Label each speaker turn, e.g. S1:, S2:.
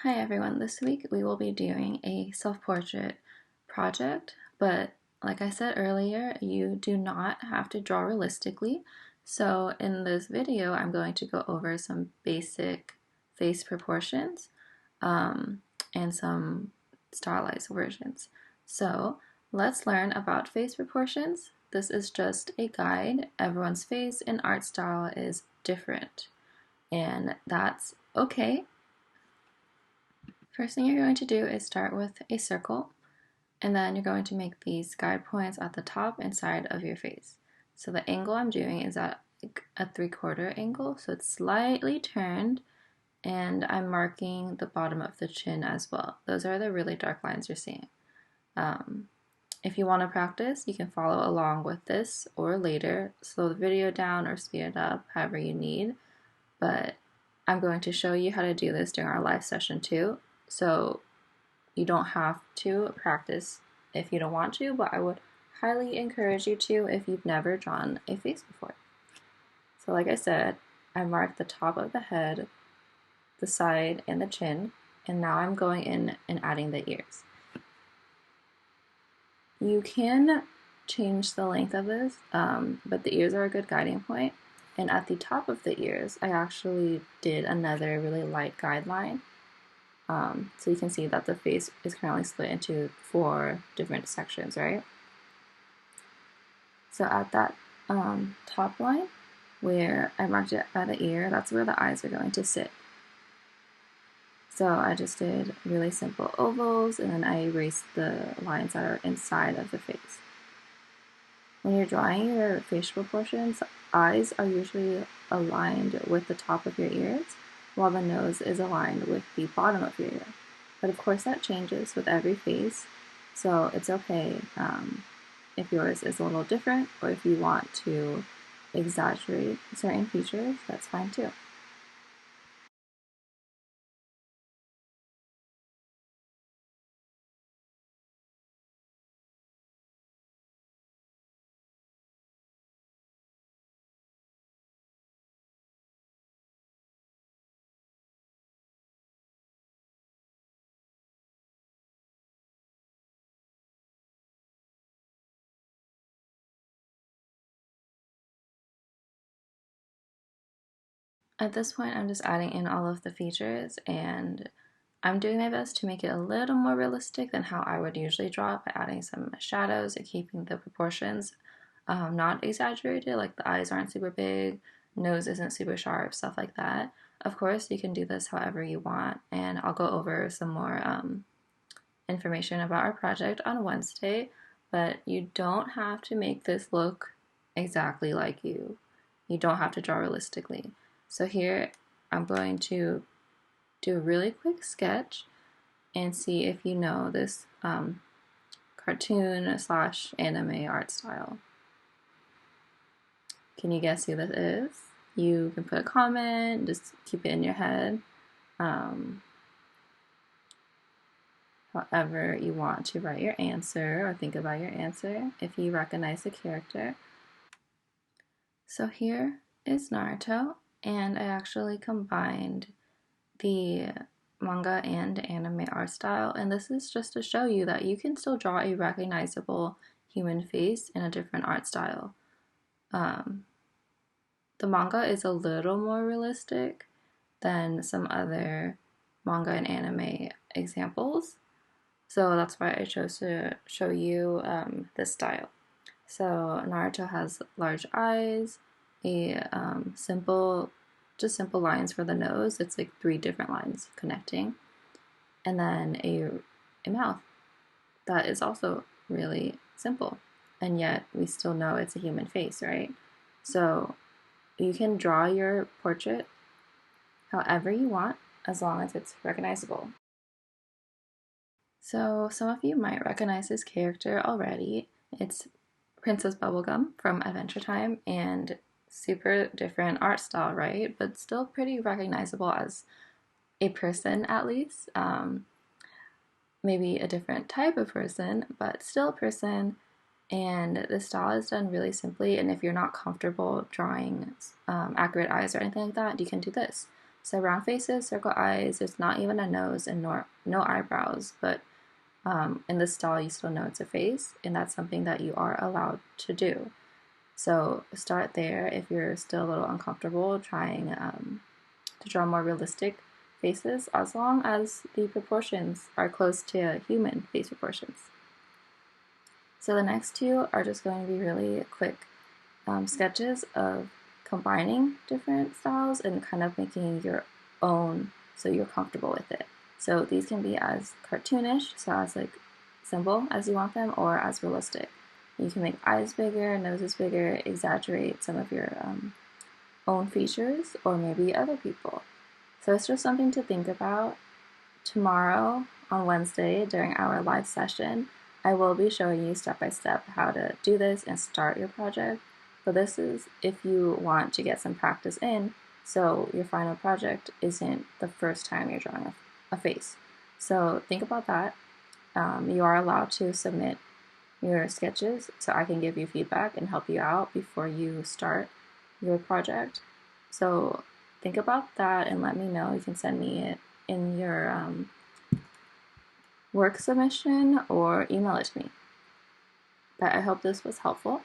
S1: Hi everyone, this week we will be doing a self-portrait project, but like I said earlier, you do not have to draw realistically. So in this video, I'm going to go over some basic face proportions um, and some stylized versions. So let's learn about face proportions. This is just a guide. Everyone's face and art style is different, and that's okay. First thing you're going to do is start with a circle, and then you're going to make these guide points at the top and side of your face. So the angle I'm doing is at a 3/4 angle, so it's slightly turned, and I'm marking the bottom of the chin as well. Those are the really dark lines you're seeing. Um, if you want to practice, you can follow along with this or later, slow the video down or speed it up, however you need. But I'm going to show you how to do this during our live session too. So you don't have to practice if you don't want to, but I would highly encourage you to if you've never drawn a face before. So like I said, I marked the top of the head, the side, and the chin, and now I'm going in and adding the ears. You can change the length of this, but the ears are a good guiding point. And at the top of the ears, I actually did another really light guideline. So you can see that the face is currently split into 4 different sections, right? So at that top line, where I marked it by the ear, that's where the eyes are going to sit. So I just did really simple ovals, and then I erased the lines that are inside of the face. When you're drawing your facial proportions, eyes are usually aligned with the top of your ears, while the nose is aligned with the bottom of your ear. But of course that changes with every face, so it's okay if yours is a little different, or if you want to exaggerate certain features, that's fine too. At this point, I'm just adding in all of the features, and I'm doing my best to make it a little more realistic than how I would usually draw it by adding some shadows and keeping the proportions not exaggerated, like the eyes aren't super big, nose isn't super sharp, stuff like that. Of course, you can do this however you want, and I'll go over some more information about our project on Wednesday, but you don't have to make this look exactly like you. You don't have to draw realistically. So here, I'm going to do a really quick sketch and see if you know this cartoon slash anime art style. Can you guess who this is? You can put a comment, just keep it in your head. However you want to write your answer or think about your answer if you recognize the character. So here is Naruto, and I actually combined the manga and anime art style, and this is just to show you that you can still draw a recognizable human face in a different art style. The manga is a little more realistic than some other manga and anime examples, so that's why I chose to show you this style. So Naruto has large eyes, a just simple lines for the nose. It's like 3 different lines connecting, and then a mouth that is also really simple, and yet we still know it's a human face, right? So you can draw your portrait however you want as long as it's recognizable. So some of you might recognize this character already. It's Princess Bubblegum from Adventure Time, and super different art style, right? But still pretty recognizable as a person, at least. Maybe a different type of person, but still a person. And the style is done really simply. And if you're not comfortable drawing accurate eyes or anything like that, you can do this. So round faces, circle eyes, there's not even a nose and no eyebrows, but in this style you still know it's a face, and that's something that you are allowed to do. So start there if you're still a little uncomfortable trying to draw more realistic faces, as long as the proportions are close to human face proportions. So the next two are just going to be really quick sketches of combining different styles and kind of making your own so you're comfortable with it. So these can be as cartoonish, so as like simple as you want them, or as realistic. You can make eyes bigger, noses bigger, exaggerate some of your own features, or maybe other people. So it's just something to think about. Tomorrow, on Wednesday, during our live session, I will be showing you step by step how to do this and start your project. But this is if you want to get some practice in, so your final project isn't the first time you're drawing a face. So think about that. You are allowed to submit your sketches so I can give you feedback and help you out before you start your project. So think about that and let me know. You can send me it in your work submission or email it to me. But I hope this was helpful.